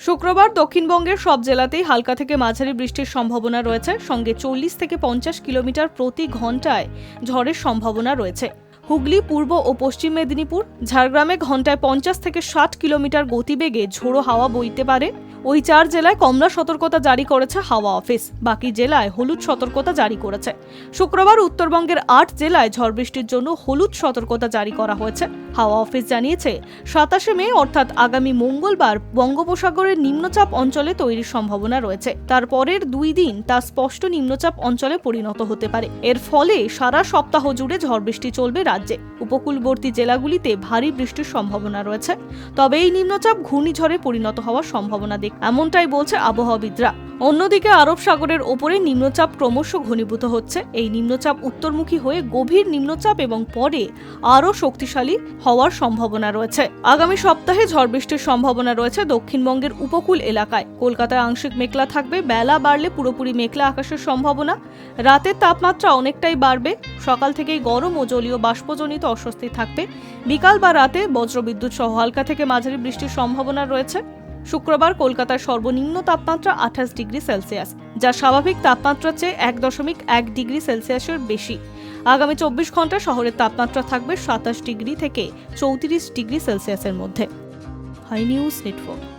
শুক্রবার দক্ষিণবঙ্গের সব জেলাতেই হালকা থেকে মাঝারি বৃষ্টির সম্ভাবনা রয়েছে, সঙ্গে 40 থেকে 50 কিলোমিটার প্রতি ঘন্টায় ঝড়ের সম্ভাবনা রয়েছে। হুগলি, পূর্ব ও পশ্চিম মেদিনীপুর, ঝাড়গ্রামে ঘন্টায় 50 থেকে 60 কিলোমিটার গতিবেগে ঝোড়ো হাওয়া বইতে পারে। ওই 4 জেলায় কমলা সতর্কতা জারি করেছে হাওয়া অফিস, বাকি জেলায় হলুদ সতর্কতা জারি করেছে। শুক্রবার উত্তরবঙ্গের 8 জেলায় ঝড় বৃষ্টির জন্য হলুদ সতর্কতা জারি করা হয়েছে। হাওয়া অফিস জানিয়েছে 27 মে অর্থাৎ আগামী মঙ্গলবার বঙ্গোপসাগরের নিম্নচাপ অঞ্চলে তৈরির সম্ভাবনা রয়েছে। তার পরের 2 দিন তা স্পষ্ট নিম্নচাপ অঞ্চলে পরিণত হতে পারে। এর ফলে সারা সপ্তাহ জুড়ে ঝড় বৃষ্টি চলবে রাজ্যে। উপকূলবর্তী জেলাগুলিতে ভারী বৃষ্টির সম্ভাবনা রয়েছে, তবে এই নিম্নচাপ ঘূর্ণিঝড়ে পরিণত হওয়ার সম্ভাবনা এমনটাই বলছে আবহাওয়াবিদরা। অন্যদিকে আরব সাগরের ওপরে নিম্নচাপ ক্রমশ ঘনীভূত হচ্ছে। এই নিম্নচাপ উত্তরমুখী হয়ে গভীর নিম্নচাপ এবং পরে আরও শক্তিশালী হওয়ার সম্ভাবনা রয়েছে। আগামী সপ্তাহে ঝড় বৃষ্টির সম্ভাবনা রয়েছে দক্ষিণবঙ্গের উপকূল এলাকায়। কলকাতায় আংশিক মেঘলা থাকবে, বেলা বাড়লে পুরোপুরি মেঘলা আকাশের সম্ভাবনা। রাতের তাপমাত্রা অনেকটাই বাড়বে, সকাল থেকেই গরম ও জলীয় বাষ্পজনিত অস্বস্তি থাকবে। বিকাল বা রাতে বজ্রবিদ্যুৎ সহ হালকা থেকে মাঝারি বৃষ্টির সম্ভাবনা রয়েছে। শুক্রবার কলকাতার সর্বনিম্ন তাপমাত্রা 28 ডিগ্রি সেলসিয়াস, যা স্বাভাবিক তাপমাত্রার চেয়ে 1.1 ডিগ্রি সেলসিয়াসের বেশি। আগামী 24 ঘন্টা শহরের তাপমাত্রা থাকবে 27 ডিগ্রি থেকে 34 ডিগ্রি সেলসিয়াসের মধ্যে। Hi news network.